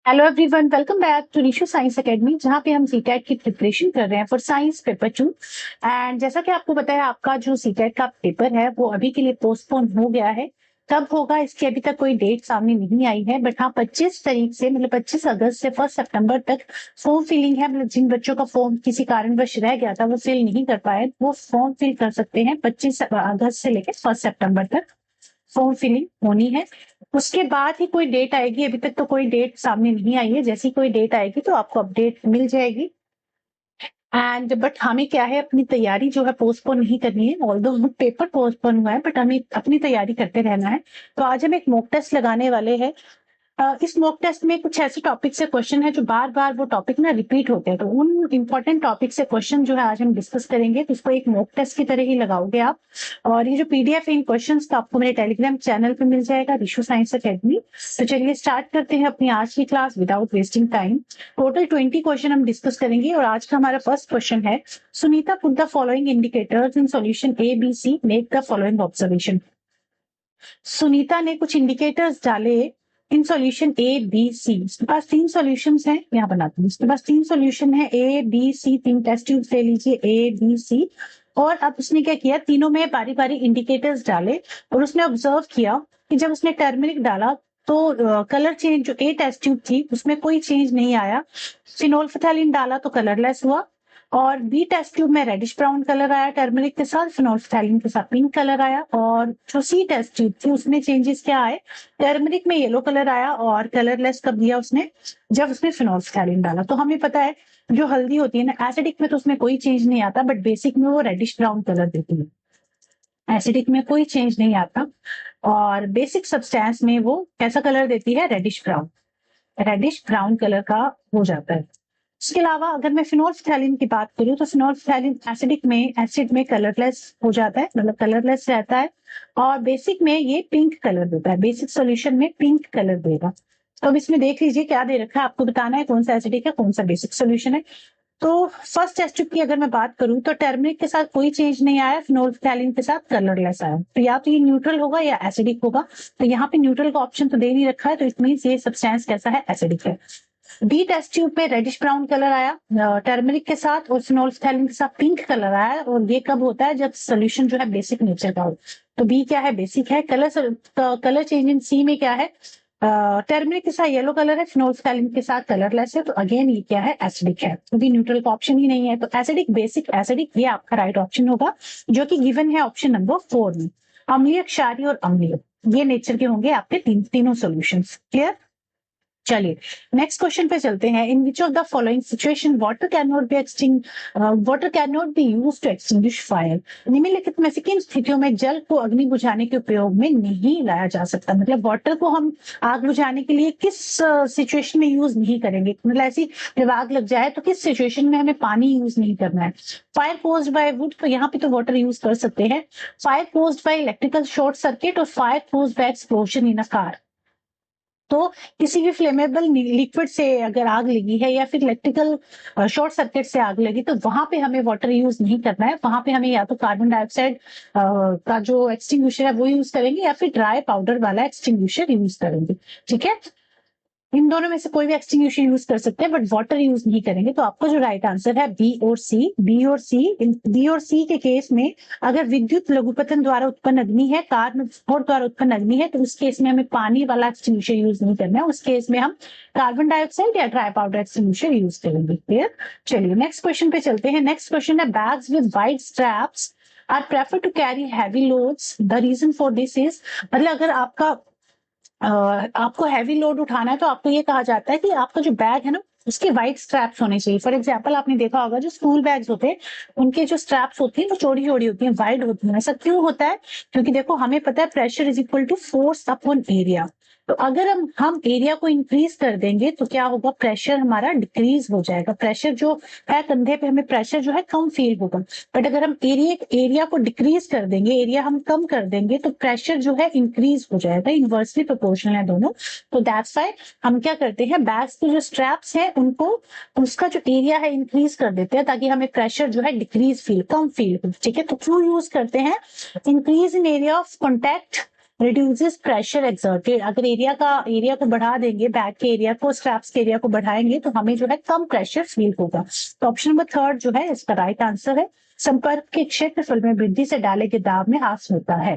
Hello everyone, welcome back to Nishu science academy, जहाँ पे हम सीटेट की प्रिपरेशन कर रहे हैं फॉर साइंस पेपर 2। एंड जैसा कि आपको पता है, आपका जो सीटेट का पेपर है वो अभी के लिए पोस्टपोन हो गया है। कब होगा इसकी अभी तक कोई डेट सामने नहीं आई है, बट हाँ 25 तारीख से मतलब 25 अगस्त से 1 सितंबर तक फॉर्म फिलिंग है। मतलब जिन बच्चों का फॉर्म किसी कारणवश रह गया था, वो फिल नहीं कर पाए, वो फॉर्म फिल कर सकते हैं 25 अगस्त से लेकर 1 सितंबर तक फॉर्म फिलिंग होनी है। उसके बाद ही कोई डेट आएगी, अभी तक तो कोई डेट सामने नहीं आई है। जैसी कोई डेट आएगी तो आपको अपडेट मिल जाएगी। एंड बट हमें क्या है, अपनी तैयारी जो है पोस्टपोन नहीं करनी है। ऑल्दो पेपर पोस्टपोन हुआ है, बट हमें अपनी तैयारी करते रहना है। तो आज हम एक मॉक टेस्ट लगाने वाले हैं। इस मॉक टेस्ट में कुछ ऐसे टॉपिक से क्वेश्चन है जो बार बार वो टॉपिक ना रिपीट होते हैं, तो उन इंपॉर्टेंट टॉपिक से क्वेश्चन जो है आज हम डिस्कस करेंगे। तो इसको एक मॉक टेस्ट की तरह ही लगाओगे आप। और ये जो पीडीएफ इन क्वेश्चन का आपको मेरे टेलीग्राम चैनल पे मिल जाएगा, निशु साइंस एकेडमी। तो चलिए स्टार्ट करते हैं अपनी आज की class without wasting time. Total 20 question हम डिस्कस करेंगे और आज का हमारा फर्स्ट क्वेश्चन है, Sunita put the following indicators in solution A B C, make the following observation. Sunita ने कुछ इंडिकेटर्स डाले इन सॉल्यूशन ए बी सी। इसके पास 3 सॉल्यूशंस हैं, यहाँ बनाती हूँ। इसके पास 3 सॉल्यूशन है, A B C, 3 test tubes ले लीजिए ए बी सी। और अब उसने क्या किया, तीनों में बारी बारी इंडिकेटर्स डाले और उसने ऑब्जर्व किया कि जब उसने टर्मरिक डाला तो कलर चेंज, जो ए टेस्ट ट्यूब थी उसमें कोई चेंज नहीं आया। फिनोल्फथैलिन डाला तो कलरलेस हुआ। और बी टेस्ट ट्यूब में रेडिश ब्राउन कलर आया टर्मरिक के साथ, फिनोल्फथैलिन के साथ पिंक कलर आया। और जो सी टेस्ट ट्यूब थी उसमें चेंजेस क्या आए, टर्मरिक में येलो कलर आया और कलरलेस कब दिया उसने, जब उसने फिनोल्फथैलिन डाला। तो हमें पता है जो हल्दी होती है ना, एसिडिक में तो उसमें कोई चेंज नहीं आता, बट बेसिक में वो रेडिश ब्राउन कलर देती है। एसिडिक में कोई चेंज नहीं आता और बेसिक सब्सटेंस में वो कैसा कलर देती है, reddish brown. Reddish brown colour का हो जाता है। इसके अलावा अगर मैं फिनोल्फथैलिन की बात करूं तो फिनोल्फथैलिन एसिडिक में, एसिड में कलरलेस हो जाता है, मतलब कलरलेस रहता है। और बेसिक में ये पिंक कलर देता है, बेसिक सॉल्यूशन में पिंक कलर देगा। तो अब इसमें देख लीजिए क्या दे रखा है, आपको बताना है कौन सा एसिडिक है कौन सा बेसिक सॉल्यूशन है। तो फर्स्ट टेस्ट ट्यूब की अगर मैं बात करूं तो टर्मरिक के साथ कोई चेंज नहीं आया, फिनोल्फथैलिन के साथ कलरलेस आया। तो या तो ये न्यूट्रल होगा या एसिडिक होगा। तो यहाँ पे न्यूट्रल का ऑप्शन तो दे नहीं रखा है, तो इट मींस ये सब्सटेंस कैसा है, एसिडिक है। बी टेस्ट ट्यूब में रेडिश ब्राउन कलर आया टर्मरिक के साथ और फिनोल्फथैलिन के साथ पिंक कलर आया। और ये कब होता है, जब सोल्यूशन जो है बेसिक नेचर का हो। तो बी क्या है, बेसिक है। कलर चेंज इन सी में क्या है, टर्मरिक के साथ येलो कलर है, फिनोल्फथैलिन के साथ कलरलेस है। तो अगेन ये क्या है, एसिडिक है, क्योंकि न्यूट्रल का ऑप्शन ही नहीं है। तो एसिडिक, बेसिक, एसिडिक, ये आपका राइट ऑप्शन होगा, जो कि गिवन है ऑप्शन नंबर 4 में। अम्लीय, क्षारीय और अम्लीय, ये नेचर के होंगे आपके तीनों सॉल्यूशंस। क्लियर। चलिए नेक्स्ट क्वेश्चन पे चलते हैं। In which of the following situation water can not be water can not be use to extinguish fire. निम्नलिखित में से किन स्थितियों में जल को अग्नि बुझाने के उपयोग में नहीं लाया जा सकता। मतलब वाटर को हम आग बुझाने के लिए किस सिचुएशन में यूज नहीं करेंगे, मतलब ऐसी जब आग लग जाए तो किस सिचुएशन में हमें पानी यूज नहीं करना है। फायर कोज्ड बाय वुड, तो यहाँ पे तो वाटर यूज कर सकते हैं। Fire caused by electrical short circuit और fire caused by explosion in a car. तो किसी भी फ्लेमेबल लिक्विड से अगर आग लगी है या फिर इलेक्ट्रिकल शॉर्ट सर्किट से आग लगी, तो वहां पे हमें वाटर यूज नहीं करना है। वहां पे हमें या तो कार्बन डाइऑक्साइड का जो एक्सटिंग्विशर है वो यूज करेंगे, या फिर ड्राई पाउडर वाला एक्सटिंग्विशर यूज करेंगे। ठीक है, इन दोनों में से कोई भी एक्सटिंग्विशर यूज कर सकते हैं, बट वाटर यूज नहीं करेंगे। तो आपका जो राइट आंसर है बी और सी। बी और सी के केस में अगर विद्युत लघुपतन द्वारा उत्पन्न अग्नि है, कार में विस्फोट द्वारा उत्पन्न अग्नि है, तो उस केस में हमें पानी वाला एक्सटिंग्विशर यूज नहीं करना है। उस केस में हम कार्बन डाइऑक्साइड या ड्राई पाउडर एक्सटिंग्विशर यूज करेंगे। क्लियर। चलिए नेक्स्ट क्वेश्चन पे चलते हैं। नेक्स्ट क्वेश्चन है, bags with wide straps are prefer to carry heavy loads, the reason for this is. मतलब अगर आपको हैवी लोड उठाना है तो आपको ये कहा जाता है कि आपका जो बैग है ना, उसके वाइड स्ट्रैप्स होने चाहिए। फॉर एग्जांपल आपने देखा होगा जो स्कूल बैग्स होते हैं, उनके जो स्ट्रैप्स होती हैं वो चौड़ी चौड़ी होती हैं, वाइड होती हैं। ऐसा क्यों होता है, क्योंकि देखो हमें पता है pressure is equal to force upon area. तो अगर हम एरिया को इंक्रीज कर देंगे तो क्या होगा, प्रेशर हमारा डिक्रीज हो जाएगा। प्रेशर जो है कंधे पे, हमें प्रेशर जो है कम फील होगा। बट अगर हम एरिया को डिक्रीज कर देंगे, एरिया हम कम कर देंगे, तो प्रेशर जो है इंक्रीज हो जाएगा। इनवर्सली प्रोपोर्शनल है दोनों। तो दैट्स व्हाई हम क्या करते हैं, बैग्स के जो स्ट्रैप्स हैं उनको, उसका जो एरिया है इंक्रीज कर देते हैं, ताकि हमें प्रेशर जो है डिक्रीज फील, कम फील हो। ठीक है, तो क्यों यूज करते हैं, increase in area of contact reduces pressure exerted, अगर एरिया को बढ़ा देंगे, बैक के एरिया को, स्ट्रैप्स के एरिया को बढ़ाएंगे तो हमें जो है कम प्रेशर फील होगा। तो ऑप्शन नंबर 3 जो है इसका राइट आंसर है। संपर्क के क्षेत्रफल में वृद्धि से डाले के दाब में ह्रास होता है।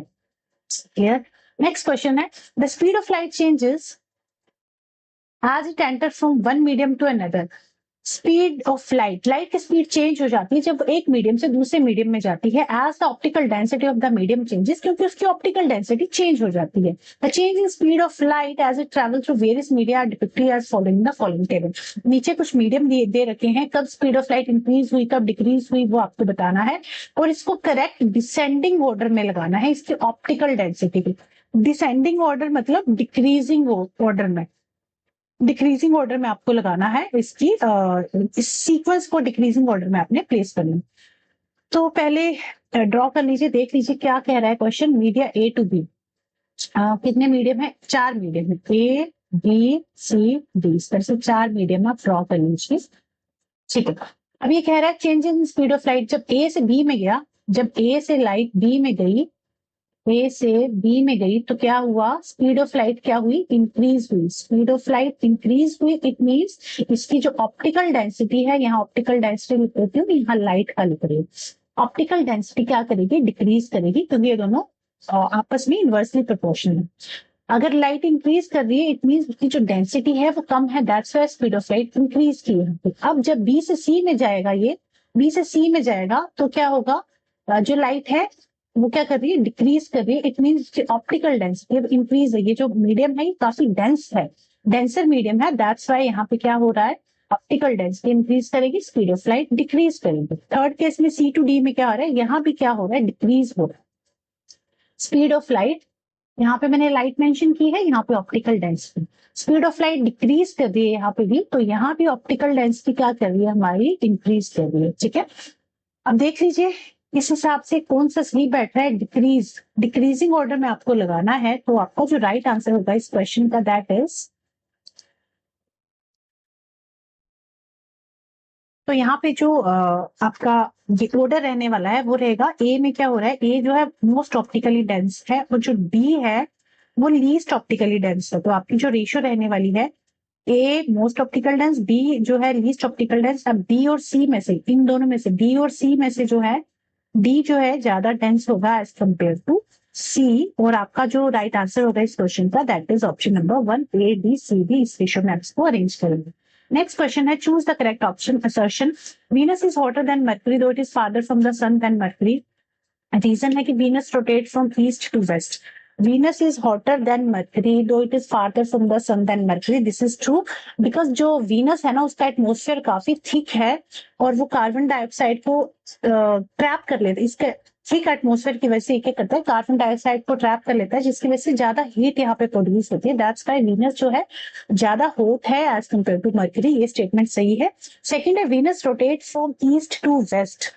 क्लियर। नेक्स्ट क्वेश्चन है, the speed of light changes as it enters from one medium to another। Speed of light की स्पीड चेंज हो जाती है जब एक मीडियम से दूसरे मीडियम में जाती है, as the optical density of the medium changes, क्योंकि उसकी ऑप्टिकल डेंसिटी चेंज हो जाती है। The change in speed of light as it travel through various media are depicted as following the following table. नीचे कुछ मीडियम दे रखे हैं, कब स्पीड ऑफ लाइट इंक्रीज हुई कब डिक्रीज हुई वो आपको बताना है, और इसको करेक्ट डिसेंडिंग ऑर्डर में लगाना है इसकी ऑप्टिकल डेंसिटी की। डिसेंडिंग ऑर्डर मतलब डिक्रीजिंग ऑर्डर में, डिक्रीजिंग ऑर्डर में आपको लगाना है इसकी इस सीक्वेंस को डिक्रीजिंग ऑर्डर में आपने प्लेस करना। तो पहले ड्रॉ कर लीजिए, देख लीजिए क्या कह रहा है question. Media A to B, कितने मीडियम है? 4 मीडियम है, ए बी सी डी, इस तरह से 4 मीडियम आप ड्रॉ कर लीजिए। ठीक है, अब ये कह रहा है change in speed of light, जब ए से बी में गया, जब ए से लाइट बी में गई, ए से बी में गई तो क्या हुआ? स्पीड ऑफ लाइट क्या हुई? इंक्रीज हुई। स्पीड ऑफ लाइट इंक्रीज हुई, इट मींस इसकी जो ऑप्टिकल डेंसिटी है, यहाँ ऑप्टिकल डेंसिटी लिख देती हूँ, यहाँ लाइट का लिख रही हूँ। ऑप्टिकल डेंसिटी क्या करेगी? डिक्रीज करेगी, क्योंकि ये दोनों आपस में इनवर्सली प्रोपोर्शनल है। अगर लाइट इंक्रीज कर रही है इट मींस उसकी जो डेंसिटी है वो कम है, that's why speed of light increase की है। अब जब बी से सी में जाएगा, ये बी से सी में जाएगा तो क्या होगा? जो लाइट है वो क्या कर रही है? डिक्रीज कर रही है, it means optical density increase है। ये जो मीडियम है ये काफी डेंस है, डेंसर मीडियम है, दैट्स व्हाई यहाँ पे क्या हो रहा है? ऑप्टिकल डेंसिटी इंक्रीज करेगी, स्पीड ऑफ लाइट डिक्रीज करेगी। थर्ड केस में सी टू डी में क्या हो रहा है? यहाँ भी क्या हो रहा है? डिक्रीज हो रहा है स्पीड ऑफ लाइट। यहाँ पे मैंने लाइट मेंशन की है, यहाँ पे optical density. Speed of light decrease कर रही है यहाँ पे भी, तो यहाँ भी ऑप्टिकल डेंसिटी क्या कर रही है? हमारी इंक्रीज कर रही है। ठीक है, अब देख लीजिए इस हिसाब से कौन सा सही बैठ रहा है? डिक्रीजिंग ऑर्डर में आपको लगाना है, तो आपका जो राइट आंसर होगा इस क्वेश्चन का दैट इज, तो यहाँ पे जो आपका ये ऑर्डर रहने वाला है वो रहेगा, ए में क्या हो रहा है? ए जो है मोस्ट ऑप्टिकली डेंस है और जो डी है वो लीस्ट ऑप्टिकली डेंस है। तो आपकी जो रेशियो रहने वाली है, A most optical dense, B जो है लीस्ट ऑप्टिकल डेंस। अब डी और सी में से, इन दोनों में से डी और सी में से जो है डी जो है ज्यादा डेंस होगा एज कंपेयर टू सी, और आपका जो राइट आंसर होगा इस क्वेश्चन का that is option number 1, A B C D. इस रेशियो में को अरेंज करेंगे। नेक्स्ट क्वेश्चन है, choose the correct option. Assertion, Venus is hotter than Mercury though it is farther from the sun than Mercury. Reason है कि Venus rotate from east to west. Venus is hotter than Mercury, though it is farther from the sun than Mercury. This is true because जो Venus है ना उसका atmosphere काफी thick है और वो कार्बन डाइऑक्साइड को ट्रैप कर लेता है। इसके थिक एटमोस्फेयर की वजह से क्या करता है? कार्बन डाइऑक्साइड को ट्रैप कर लेता है, जिसकी वजह से ज्यादा हीट यहाँ पे प्रोड्यूस होती है। दैट्स व्हाई वीनस जो है ज्यादा हॉट है एज कम्पेयर टू मर्क्यूरी। ये स्टेटमेंट सही है। सेकेंड है, Venus rotate from east to west.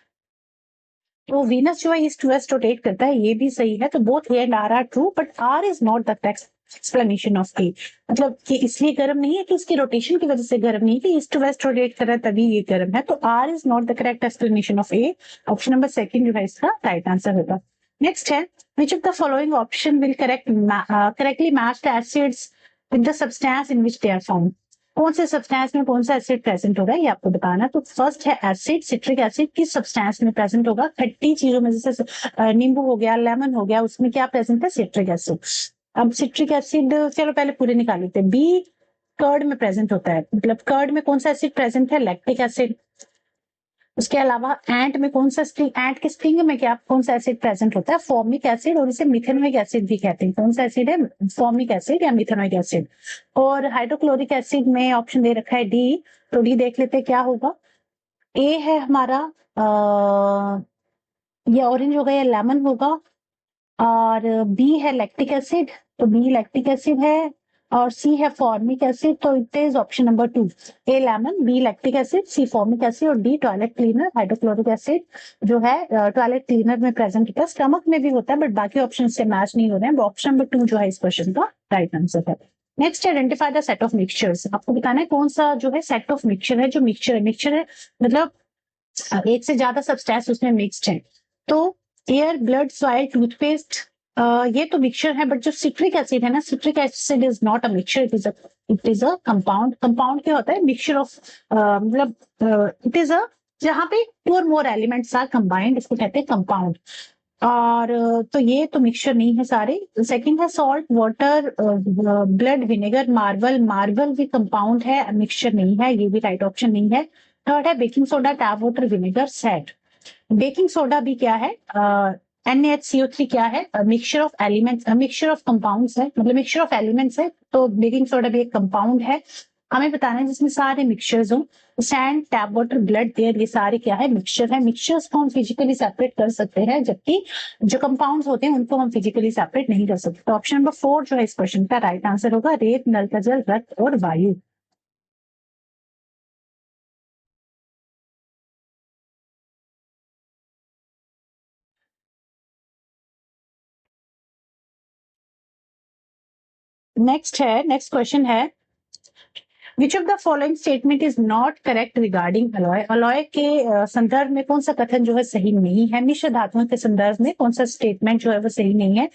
तो वीनस जो है ईस्ट टू वेस्ट रोटेट करता है, ये भी सही है। तो both A and R are true, but R is not the correct explanation of A. मतलब कि इसलिए गर्म नहीं है कि इसकी रोटेशन की वजह से गर्म नहीं है, कि ईस्ट टू वेस्ट रोटेट कर रहा है तभी ये गर्म है। तो R is not the correct explanation of A. Option number second जो है इसका राइट आंसर होगा। नेक्स्ट है, which of the following option will correctly match the acids with the substance in which they are found. कौन से substance में कौन सा एसिड प्रेजेंट होगा ये आपको बताना। तो फर्स्ट है एसिड, सिट्रिक एसिड किस सब्सटेंस में प्रेजेंट होगा? खट्टी चीजों में, जैसे नींबू हो गया, लेमन हो गया, उसमें क्या प्रेजेंट है? Citric acid. अब सिट्रिक एसिड चलो पहले पूरे निकाल लेते हैं। बी कर्ड में प्रेजेंट होता है, मतलब कर्ड में कौन सा एसिड प्रेजेंट है? Lactic acid. उसके अलावा एंट में कौन सा एंट के स्टिंग में क्या कौन सा एसिड प्रेजेंट होता है? फॉर्मिक एसिड, और इसे मिथेनोइक एसिड भी कहते हैं। कौन सा एसिड है? फॉर्मिक एसिड या मिथेनोइक एसिड। और हाइड्रोक्लोरिक एसिड में ऑप्शन दे रखा है डी, तो डी देख लेते हैं क्या होगा। ए है हमारा ये ऑरेंज होगा या लेमन होगा, और बी है लैक्टिक एसिड, तो बी लैक्टिक एसिड है, और सी है फॉर्मिक एसिड। तो it is option number 2, A lemon, B lactic acid, C formic acid, और D toilet cleaner. Hydrochloric acid जो है टॉयलेट क्लीनर में प्रेजेंट होता है, स्टमक में भी होता है, बट बाकी ऑप्शन से मैच नहीं हो रहे हैं। ऑप्शन नंबर 2 जो है इस क्वेश्चन का राइट आंसर है। Next, identify the set of mixtures. आपको बताना है कौन सा जो है सेट ऑफ मिक्सचर है। जो मिक्सचर है मतलब एक से ज्यादा सब्सटेंस उसमें मिक्स्ड है। तो एयर, ब्लड, सॉइल, टूथपेस्ट, ये तो मिक्सचर है, बट जो सिट्रिक एसिड है ना, citric acid is not a mixture, it is a compound. Compound क्या होता है? मिक्सचर ऑफ, मतलब इट इज अ, जहाँ पे टू और मोर एलिमेंट्स आर कंबाइंड, इसको कहते हैं कंपाउंड। और तो ये तो मिक्सचर नहीं है सारे। सेकंड है salt, water, blood, vinegar, marble. Marble भी कंपाउंड है, मिक्सचर नहीं है, ये भी राइट ऑप्शन नहीं है। थर्ड है baking soda, tap water, vinegar, salt. Baking soda भी क्या है? NaHCO3 क्या है? Mixture of elements, mixture of compounds है, मतलब मिक्सचर ऑफ एलिमेंट्स है, तो बेकिंग सोडा भी एक कंपाउंड है। हमें बताना है जिसमें सारे मिक्सचर्स हो। Sand, tap water, blood, air, ये सारे क्या है? मिक्सचर है। मिक्सचर्स को हम फिजिकली सेपरेट कर सकते हैं, जबकि जो कंपाउंड्स होते हैं उनको हम फिजिकली सेपरेट नहीं कर सकते। तो ऑप्शन नंबर 4 जो है इस क्वेश्चन का राइट आंसर होगा, रेत, नल का जल, रक्त और वायु। नेक्स्ट क्वेश्चन है, which of the following statement is not correct regarding alloy? Alloy के संदर्भ में कौन सा कथन जो है सही नहीं है? मिश्र धातुओं के संदर्भ में कौन सा स्टेटमेंट जो है वो सही नहीं है?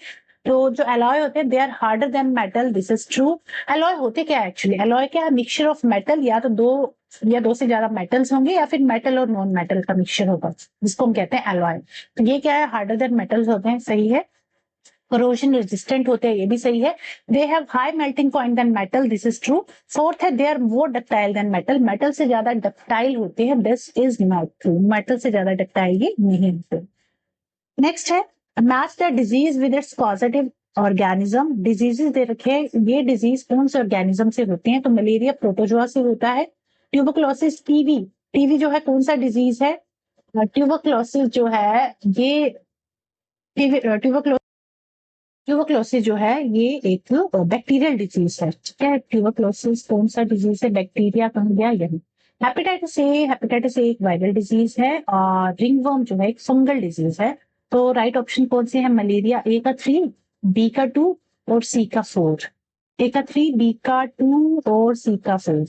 तो जो अलॉय होते हैं, they are harder than metal, this is true. Alloy होते क्या है एक्चुअली? अलॉय क्या है? मिक्सचर ऑफ मेटल, या तो दो से ज्यादा मेटल्स होंगे, या फिर मेटल और नॉन मेटल का मिक्सचर होगा, जिसको हम कहते हैं अलॉय। तो ये क्या है? हार्डर देन मेटल्स होते हैं, सही है। corrosion रेजिस्टेंट होते हैं, ये भी सही है। They have high melting point than metal, this is true. Fourth है, they are more ductile than metal, metal से ज्यादा डक्टाइल होते हैं, this is not true, metal से ज्यादा डक्टाइल ये नहीं होते। नेक्स्ट है, match the disease with its causative organism. Diseases दे रखे हैं, ये डिजीज कौन से ऑर्गेनिज्म से होती है? तो मलेरिया प्रोटोजोआ से होता है। ट्यूबरक्लोसिस, टीवी, टीवी जो है कौन सा डिजीज है? ट्यूबरक्लोसिस जो है ये, ट्यूबरक्लोसिस जो है ये एक बैक्टीरियल डिजीज है, ठीक है। ट्यूबरक्लोसिस कौन सा डिजीज है? बैक्टीरिया कहा गया यही। हेपेटाइटिस ए एक वायरल डिजीज है, और रिंगवर्म जो है एक फंगल डिजीज है। तो राइट ऑप्शन कौन से है? मलेरिया, ए का 3, बी का 2 और सी का 4। ए का 3, बी का 2 और सी का 4,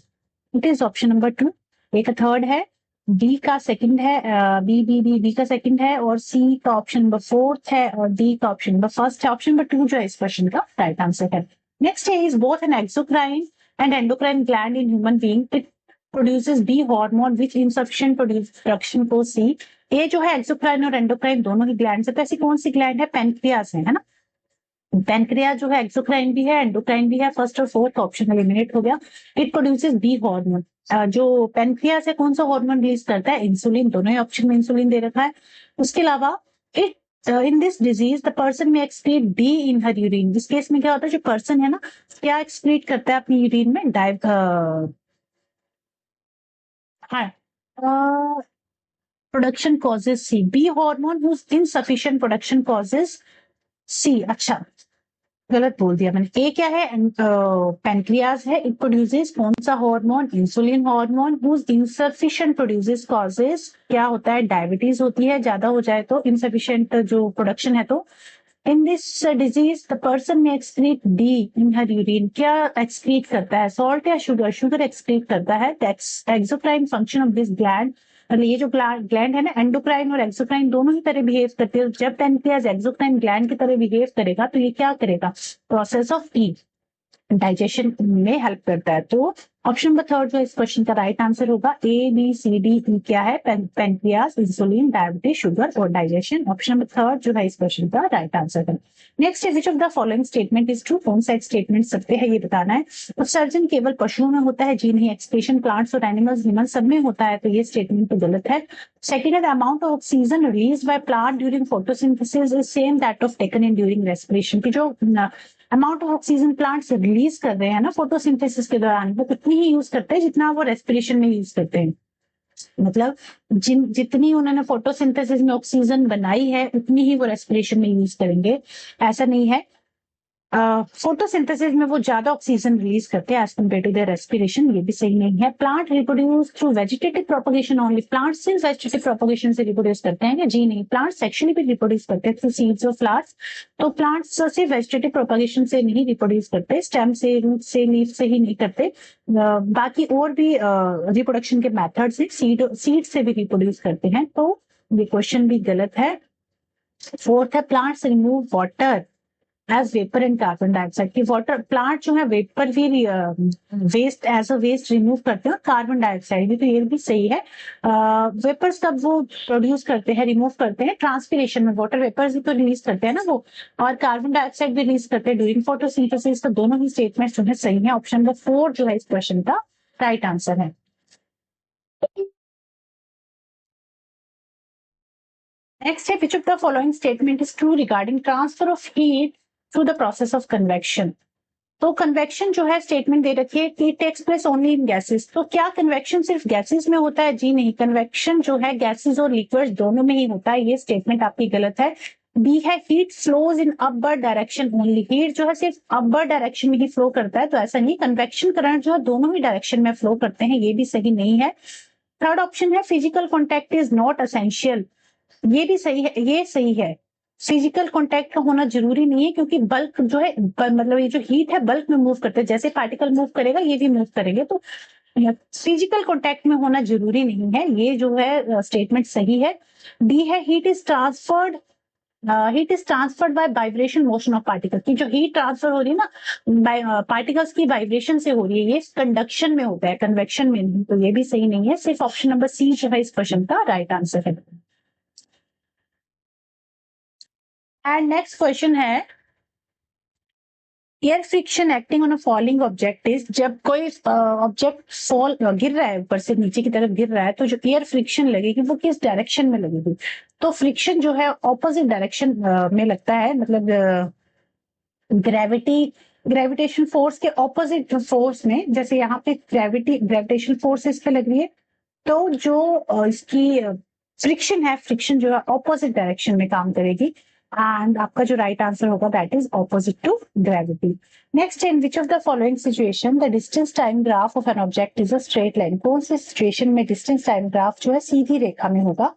इट इज ऑप्शन नंबर 2। ए का थर्ड है, बी का सेकंड है, बी का सेकंड है, और सी का ऑप्शन नंबर 4 है, और डी का ऑप्शन नंबर 1 है। ऑप्शन नंबर 2 जो है इस क्वेश्चन का राइट आंसर है। नेक्स्ट है, is both an exocrine and endocrine gland in human being, it produces B hormone which insufficient production को सी। ये जो है एक्सोक्राइन और एंडोक्राइन दोनों ही ग्लैंड है, तो ऐसी कौन सी ग्लैंड है? पेनक्रियास है ना। पेनक्रियास जो है एक्सोक्राइन भी है, एंडोक्राइन भी है, फर्स्ट और फोर्थ ऑप्शन एलिमिनेट हो गया। इट प्रोड्यूसेस बी हार्मोन, जो पेनक्रियास है कौन सा हार्मोन रिलीज करता है? इंसुलिन, दोनों ही ऑप्शन में इंसुलिन दे रखा है। उसके अलावा it in this disease the person में एक्सक्रीट डी इन हर यूरिन, इस केस में क्या होता है, जो पर्सन है ना, क्या एक्सक्रीट करता है अपनी यूरिन में? हाँ, production causes C, B hormone insufficient production causes C. अच्छा, गलत बोल दिया मैंने। ए क्या है? पेनक्रियाज है, इट प्रोड्यूसेस कौन सा hormone? Insulin hormone, whose insufficient produces causes, क्या होता है? डायबिटीज होती है, ज्यादा हो जाए तो इनसफिशिएंट जो प्रोडक्शन है। तो in this disease the person में एक्सक्रीट डी इन हर यूरिन, क्या एक्सक्रीट करता है? सॉल्ट या शुगर? शुगर एक्सक्रीट करता है। Exocrine function of this gland, ये जो ग्लैंड है ना, एंडोक्राइन और एक्सोक्राइन दोनों ही तरह बिहेव करते हैं। जब पेनक्रियास एक्सोक्राइन ग्लैंड की तरह बिहेव करेगा तो ये क्या करेगा? प्रोसेस ऑफ ईट, डाइजेशन में हेल्प करता है। तो ऑप्शन नंबर 3 जो इस क्वेश्चन का राइट आंसर होगा, ए बी सी डी ई क्या है? पेनक्रियास, इंसुलिन, डायबिटीज, शुगर और डाइजेशन। ऑप्शन नंबर 3 जो है इस क्वेश्चन का राइट आंसर है। नेक्स्ट है, which of the following statement is true? कौन सा एक स्टेटमेंट सत्य है ये बताना है। उत्सर्जन केवल पशुओं में होता है, जी नहीं। एक्सक्रीशन प्लांट्स और एनिमल्स, ह्यूमन सब में होता है, तो ये स्टेटमेंट तो गलत है। सेकंड है, the amount of oxygen release by plant during photosynthesis is same that of taken in during respiration, की जो amount of oxygen plants release कर रहे हैं ना फोटोसिंथेसिस के दौरान, वो उतनी ही यूज करते हैं जितना वो रेस्पिरेशन में यूज करते हैं। मतलब जितनी उन्होंने फोटोसिंथेसिस में ऑक्सीजन बनाई है उतनी ही वो रेस्पिरेशन में यूज करेंगे, ऐसा नहीं है। फोटोसिंथेसिस में वो ज्यादा ऑक्सीजन रिलीज करते हैं as compare to their respiration, ये भी सही नहीं है। Plant reproduce through vegetative propagation only, plant सिर्फ वेजिटेटिव प्रोपगेशन से रिप्रोड्यूस करते हैं क्या? जी नहीं, प्लांट सेक्शुअली भी रिप्रोड्यूस करते हैं थ्रू सीड्स और फ्लावर्स। तो प्लांट्स सिर्फ वेजिटेटिव प्रोपगेशन से नहीं रिप्रोड्यूस करते, स्टेम से, रूट से, लीफ से ही नहीं करते, बाकी और भी रिप्रोडक्शन के मेथड्स हैं, सीड से भी रिप्रोड्यूस करते हैं। तो ये क्वेश्चन भी गलत है। फोर्थ है, plants remove water as vapour and carbon dioxide की वाटर प्लांट जो है वेपर भी waste as a waste remove करते हैं, कार्बन डाइऑक्साइड भी, तो ये भी सही है। वेपर्स कब वो प्रोड्यूस करते हैं, रिमूव करते हैं, ट्रांसपिरेशन में वाटर वेपर्स ही तो रिलीज करते हैं ना वो, और कार्बन डाइऑक्साइड भी रिलीज करते हैं ड्यूरिंग फोटोसिंथेसिस। तो दोनों ही स्टेटमेंट जो है सही है। ऑप्शन नंबर 4 जो है इस क्वेश्चन का राइट आंसर है। नेक्स्ट है, which of the following statement is true regarding transfer of heat through the process of convection. तो कन्वेक्शन जो है स्टेटमेंट दे रखी है कि takes place only in gases. तो क्या कन्वेक्शन सिर्फ गैसेस में होता है? जी नहीं, कन्वेक्शन जो है गैसेस और लिक्विड्स दोनों में ही होता है। ये स्टेटमेंट आपकी गलत है। बी है, heat flows in upward direction only. Heat जो है सिर्फ अपवर्ड डायरेक्शन में ही फ्लो करता है, तो ऐसा नहीं, कन्वेक्शन करंट जो है दोनों ही डायरेक्शन में फ्लो करते हैं। ये भी सही नहीं है। थर्ड ऑप्शन है, physical contact is not essential. ये भी सही है, ये सही है। फिजिकल कांटेक्ट का होना जरूरी नहीं है, क्योंकि बल्क जो है मतलब ये जो हीट है बल्क में मूव करते हैं, जैसे पार्टिकल मूव करेगा ये भी मूव करेंगे, तो फिजिकल कांटेक्ट में होना जरूरी नहीं है। ये जो है स्टेटमेंट सही है। डी है, heat is transferred by vibration motion of particle. की जो हीट ट्रांसफर हो रही है ना पार्टिकल्स की वाइब्रेशन से हो रही है, ये कंडक्शन में होता है, कन्वेक्शन में नहीं। तो ये भी सही नहीं है। सिर्फ ऑप्शन नंबर सी जो है इस क्वेश्चन का राइट आंसर है। एंड नेक्स्ट क्वेश्चन है, air friction acting on a falling object is, जब कोई ऑब्जेक्ट फॉल गिर रहा है, ऊपर से नीचे की तरफ गिर रहा है, तो जो एयर फ्रिक्शन लगेगी वो किस डायरेक्शन में लगेगी? तो फ्रिक्शन जो है ऑपोजिट डायरेक्शन में लगता है, मतलब ग्रेविटेशन फोर्स के ऑपोजिट फोर्स में। जैसे यहाँ पे ग्रेविटेशन फोर्स इस पे लग रही है, तो जो इसकी फ्रिक्शन है, फ्रिक्शन जो है ऑपोजिट डायरेक्शन में काम करेगी। एंड आपका जो राइट आंसर होगा that is opposite to gravity. Next, in which of the following situation the distance time graph of an object is a straight line. कौन सी सिचुएशन में डिस्टेंस टाइम ग्राफ जो है सीधी रेखा में होगा?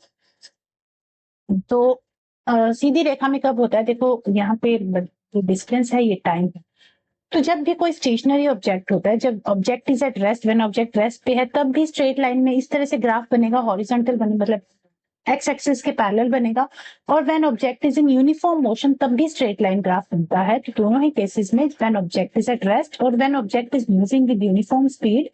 तो सीधी रेखा में कब होता है? देखो यहाँ पे डिस्टेंस है, ये टाइम है। तो जब भी कोई स्टेशनरी ऑब्जेक्ट होता है, जब object is at rest, when object rest पे है, तब भी स्ट्रेट लाइन में इस तरह से ग्राफ बनेगा, हॉरिजॉन्टल बने, मतलब एक्स एक्सिस के पैरेलल बनेगा। और when object is in uniform motion, तब भी स्ट्रेट लाइन ग्राफ बनता है। तो दोनों ही केसेस में, when object is at rest और when object is moving with uniform speed,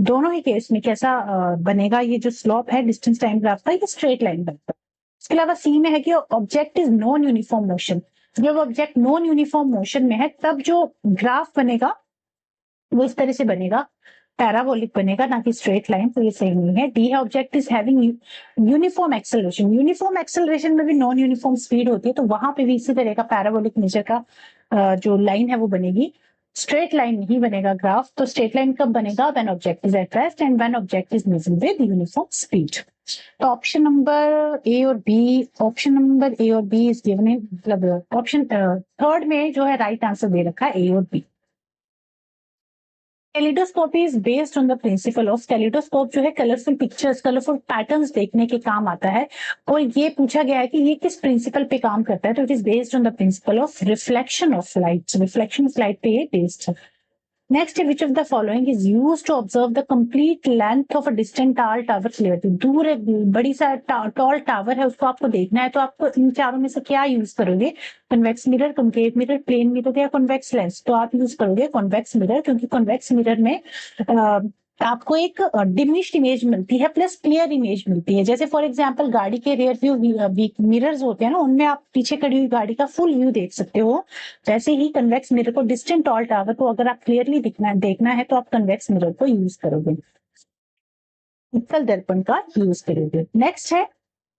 दोनों ही केस में कैसा बनेगा? ये जो स्लोप है डिस्टेंस टाइम ग्राफ का, ये स्ट्रेट लाइन बनता है। इसके अलावा सी में है कि object is non uniform motion. जब ऑब्जेक्ट नॉन यूनिफॉर्म मोशन में है, तब जो ग्राफ बनेगा वो इस तरह से बनेगा, पैराबोलिक बनेगा, ना कि स्ट्रेट लाइन। तो ये सही नहीं है। डी है, object is having uniform acceleration. Uniform acceleration में भी नॉन यूनिफॉर्म स्पीड होती है, तो वहां पे भी इसी तरह का पैराबोलिक नेचर का जो लाइन है वो बनेगी, स्ट्रेट लाइन नहीं बनेगा ग्राफ। तो स्ट्रेट लाइन कब बनेगा? When object is at rest and when object is moving with uniform speed. तो ऑप्शन नंबर ए और बी, ऑप्शन नंबर ए और बी इज गिवन इन, मतलब ऑप्शन थर्ड में जो है राइट आंसर दे रखा है ए और B. Kaleidoscopy is based on the principle of, kaleidoscope जो है कलरफुल पिक्चर्स, कलरफुल पैटर्न्स देखने के काम आता है। और ये पूछा गया है कि ये किस प्रिंसिपल पे काम करता है? तो it is based on the principle of reflection of light. Reflection of light पे ये बेस्ड है। Next, which of the following is use to observe the complete length of a distant tall tower clearly. दूर एक बड़ी सा toll tower है, उसको आपको देखना है, तो आपको इन चारों में से क्या यूज करोगे? Convex mirror, concave mirror, plane mirror या कॉन्वेक्स लेंस? तो आप यूज करोगे कॉन्वेक्स मिरर, क्योंकि कॉन्वेक्स मिरर में आपको एक डिमिनिश्ड इमेज मिलती है प्लस क्लियर इमेज मिलती है। जैसे फॉर एग्जांपल गाड़ी के रियर व्यू मिरर्स होते हैं ना, उनमें आप पीछे खड़ी हुई गाड़ी का फुल व्यू देख सकते हो। वैसे ही कन्वेक्स मिरर को, डिस्टेंट टॉल टावर को अगर आप क्लियरली देखना है तो आप कन्वेक्स मिरर को यूज करोगे, उत्तल दर्पण का यूज करोगे। नेक्स्ट है,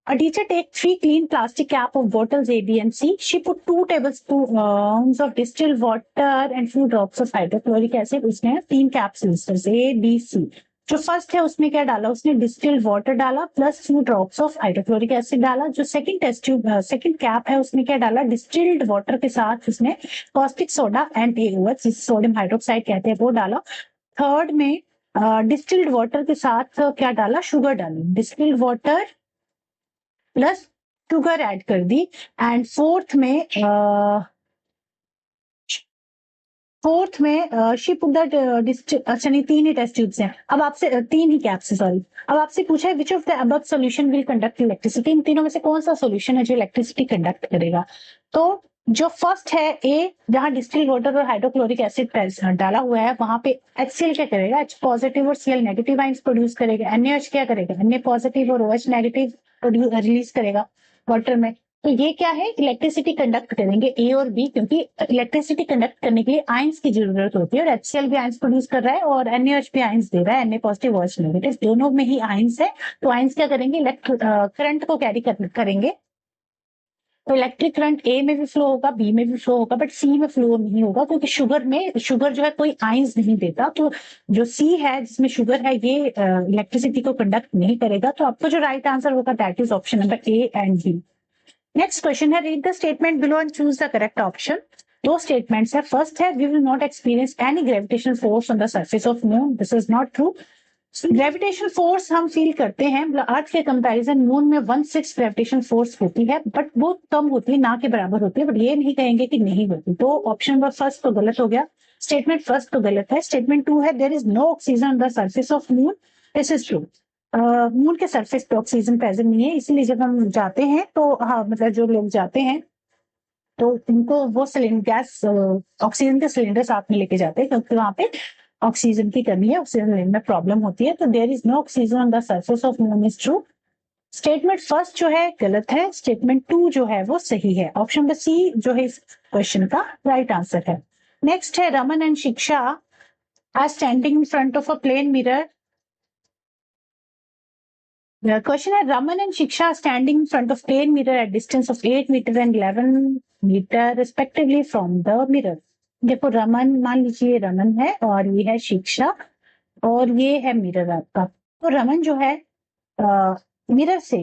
a teacher take 3 clean plastic cap of bottles A, B and C. She put 2 tablespoons of distilled water and few drops of hydrochloric acid. उसने 3 कैप्स A, B, C. जो first है उसमें क्या डाला? उसने distilled water डाला plus few drops of hydrochloric acid डाला। जो सेकंड कैप है उसमें क्या डाला? डिस्टिल्ड वाटर के साथ उसने कॉस्टिक सोडा एंड AOH, जिसे सोडियम हाइड्रोक्साइड कहते हैं, वो डाला। थर्ड में डिस्टिल्ड वाटर के साथ क्या डाला? शुगर डाली। Distilled water plus sugar add कर दी। एंड फोर्थ में शी पुट दैट अच्छा नहीं, 3 ही टेस्ट ट्यूब्स हैं। अब आपसे 3 ही कैप्स, सॉरी। अब आपसे पूछा है which of the above solution will conduct electricity. इन तीनों में से कौन सा सॉल्यूशन है जो इलेक्ट्रिसिटी कंडक्ट करेगा? तो जो फर्स्ट है ए, जहां डिस्टिल वाटर और हाइड्रोक्लोरिक एसिड डाला हुआ है, वहां पे HCl क्या करेगा, H पॉजिटिव और Cl नेगेटिव आइंस प्रोड्यूस करेगा, NaH क्या करेगा, Na पॉजिटिव और OH नेगेटिव रिलीज करेगा वाटर में। तो ये क्या है, इलेक्ट्रिसिटी कंडक्ट करेंगे ए और बी, क्योंकि इलेक्ट्रिसिटी कंडक्ट करने के लिए आइंस की जरूरत होती है, और HCl भी आइंस प्रोड्यूस कर रहा है और NaH भी आइंस दे रहा है, Na पॉजिटिव OH नेगेटिव दोनों में ही आइंस है। तो आइंस क्या करेंगे, करंट को कैरी करेंगे। तो इलेक्ट्रिक करंट ए में भी फ्लो होगा, बी में भी फ्लो होगा, बट सी में फ्लो नहीं होगा, क्योंकि शुगर जो है कोई आइंस नहीं देता। तो जो सी है जिसमें शुगर है, ये इलेक्ट्रिसिटी को कंडक्ट नहीं करेगा। तो आपको जो राइट आंसर होगा that is option number A and B. Next question है, read the statement below and choose the correct option. दो स्टेटमेंट्स है। फर्स्ट है, we will not experience any gravitational force on the surface of moon, this is not true. Gravitation force हम feel करते हैं, मतलब अर्थ के comparison moon में 1/6 gravitation force होती है, बट वो कम होती है, ना के बराबर होती है, बट ये नहीं कहेंगे कि नहीं होती। तो ऑप्शन नंबर फर्स्ट तो गलत हो गया, स्टेटमेंट फर्स्ट तो गलत है। स्टेटमेंट टू है, there is no oxygen on the surface of moon, this is true. Moon के सरफेस पे ऑक्सीजन प्रेजेंट नहीं है, इसलिए जब हम जाते हैं तो हाँ, मतलब जो लोग जाते हैं तो उनको वो सिलेंडर गैस ऑक्सीजन के सिलेंडर साथ में लेके जाते हैं, क्योंकि वहां पे ऑक्सीजन की कमी है, ऑक्सीजन लेने में प्रॉब्लम होती है। तो there is no oxygen on the surface of moon is true. Statement first जो है गलत है, स्टेटमेंट टू जो है वो सही है। ऑप्शन नंबर सी जो है इस क्वेश्चन का राइट आंसर है। नेक्स्ट है, Raman and Shiksha are standing in front of a plane mirror. The question है, Raman and Shiksha are standing in front of plane mirror at distance of 8 meter and 11 meter respectively from the mirror. देखो रमन, मान लीजिए रमन है और ये है शिक्षा और ये है मिरर आपका। तो रमन जो है मिरर से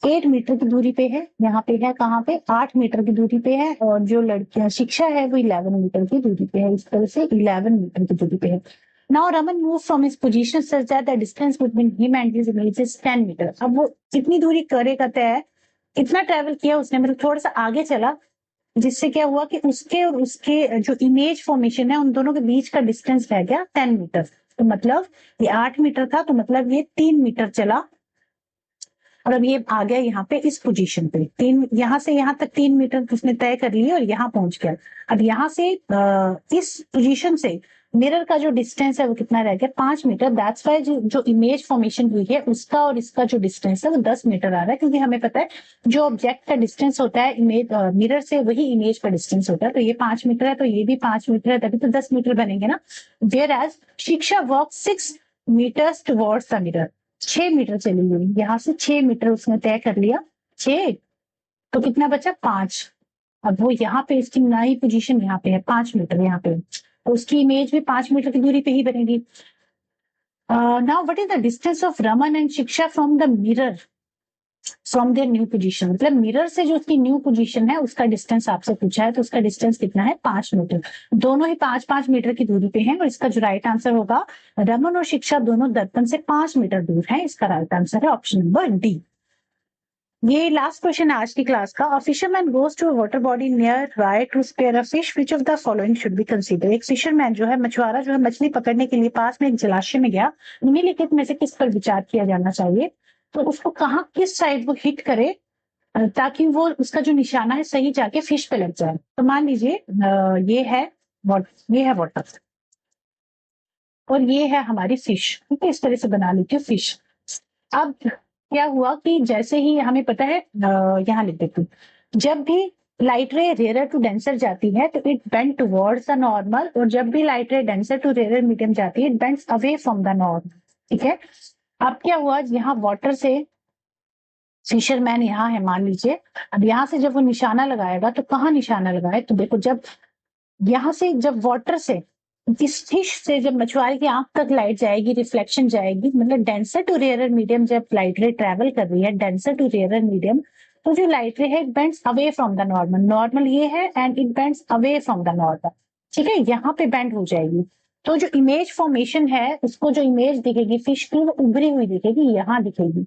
8 मीटर की दूरी पे है, यहाँ पे है कहाँ पे, 8 मीटर की दूरी पे है, और जो लड़कियां शिक्षा है वो 11 मीटर की दूरी पे है, इस तरह से 11 मीटर की दूरी पे है। Now Raman moved from his position such that the distance between him and his image is 10 metre. अब वो इतनी दूरी करेगा तय, इतना ट्रेवल किया उसने, मतलब थोड़ा सा आगे चला, जिससे क्या हुआ कि उसके और उसके जो इमेज फॉर्मेशन है उन दोनों के बीच का डिस्टेंस रह गया 10 मीटर। तो मतलब ये 8 मीटर था, तो मतलब ये 3 मीटर चला, और अब ये आ गया यहाँ पे इस पोजीशन पे, यहाँ से यहाँ तक 3 मीटर उसने तय कर लिया और यहाँ पहुंच गया। अब यहाँ से इस पोजीशन से मिरर का जो डिस्टेंस है वो कितना रह गया, 5 मीटर। दैट्स वाई जो इमेज फॉर्मेशन हुई है उसका और इसका जो डिस्टेंस है वो 10 मीटर आ रहा है, क्योंकि हमें पता है जो ऑब्जेक्ट का डिस्टेंस होता है इमेज मिरर से, वही इमेज का डिस्टेंस होता है। तो ये 5 मीटर है, तो ये भी 5 मीटर है, तभी तो 10 मीटर बनेंगे ना। Where as Shiksha walk 6 metres towards the mirror, 6 metre चली गई, यहाँ से 6 मीटर उसने तय कर लिया, 6, तो कितना बचा, 5। अब वो यहाँ पे इसकी नई पोजीशन यहाँ पे है 5 मीटर यहाँ पे, तो उसकी इमेज भी 5 मीटर की दूरी पे ही बनेगी। Now what is the distance of Raman and Shiksha from the mirror from their new position, मतलब मिरर से जो उसकी न्यू पोजीशन है उसका डिस्टेंस आपसे पूछा है, तो उसका डिस्टेंस कितना है, 5 मीटर। दोनों ही 5-5 मीटर की दूरी पे हैं, और इसका जो राइट आंसर होगा, रमन और शिक्षा दोनों दर्पण से 5 मीटर दूर हैं, इसका राइट आंसर है ऑप्शन नंबर डी। ये लास्ट क्वेश्चन है आज की क्लास का। A fisherman goes to a water body near by to spare a fish, which of the following should be consider. एक फिशरमैन जो है, मछुआरा जो है, मछली पकड़ने के लिए पास में एक जलाशय में गया, निम्नलिखित में से किस पर विचार किया जाना चाहिए। तो उसको कहाँ, किस साइड वो हिट करे ताकि वो उसका जो निशाना है सही जाके फिश पे लग जाए। तो मान लीजिए ये है वाटर और ये है हमारी फिश, ठीक है, इस तरह से बना लेती हूँ फिश। अब क्या हुआ कि जैसे ही हमें पता है, यहाँ लिख देती हूँ, जब भी लाइट रे रेयर टू डेंसर जाती है तो it bend towards the normal, और जब भी लाइट रे डेंसर टू रेयर मीडियम जाती है it bends away from the normal, ठीक है। अब क्या हुआ, यहाँ वाटर से फिशरमैन यहाँ है मान लीजिए, अब यहाँ से जब वो निशाना लगाएगा तो कहाँ निशाना लगाए, तो देखो जब यहाँ से, जब वाटर से इस फिश से जब मछुआरे की आंख तक लाइट जाएगी, रिफ्लेक्शन जाएगी, मतलब डेंसर टू रेयर मीडियम जब लाइट रे ट्रेवल कर रही है, डेंसर टू रेयर मीडियम, तो जो लाइट रे है it bends away from the normal, normal ये है and it bends away from the normal, ठीक है, यहाँ पे बेंड हो जाएगी। तो जो इमेज फॉर्मेशन है, उसको जो इमेज दिखेगी फिश की, वो उभरी हुई दिखेगी, यहाँ दिखेगी,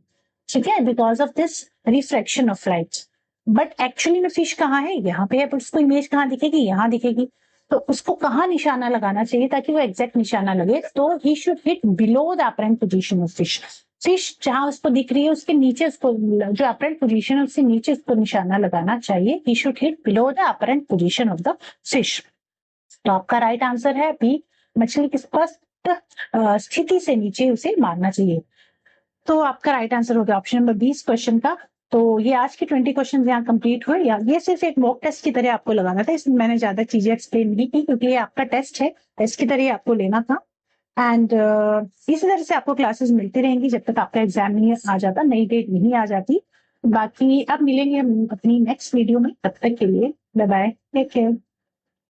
ठीक है, because of this reflection of light. But actually में फिश कहाँ है, यहाँ पे है, बट उसको इमेज कहाँ दिखेगी, यहाँ दिखेगी। तो उसको कहाँ निशाना लगाना चाहिए ताकि वो एग्जैक्ट निशाना लगे, तो he should hit below the apparent position of fish. Fish जहां उसको दिख रही है उसके नीचे उसको जो अपरेंट पोजीशन है उससे नीचे उसको निशाना लगाना चाहिए। He should hit below the apparent position of the fish. तो आपका राइट आंसर है बी, मछली की स्पष्ट स्थिति से नीचे उसे मारना चाहिए। तो आपका राइट आंसर हो गया ऑप्शन नंबर 20 क्वेश्चन का। तो ये आज के 20 क्वेश्चन यहाँ कंप्लीट हुए। या ये सिर्फ एक मॉक टेस्ट की तरह आपको लगाना था, इसमें मैंने ज्यादा चीजें एक्सप्लेन नहीं की क्योंकि ये आपका टेस्ट है, टेस्ट की तरह आपको लेना था। एंड इसी तरह से आपको क्लासेस मिलती रहेंगी जब तक आपका एग्जाम नहीं आ जाता, नई डेट नहीं आ जाती। बाकी अब मिलेंगे हम अपनी नेक्स्ट वीडियो में, तब तक के लिए बाय बाय, टेक केयर।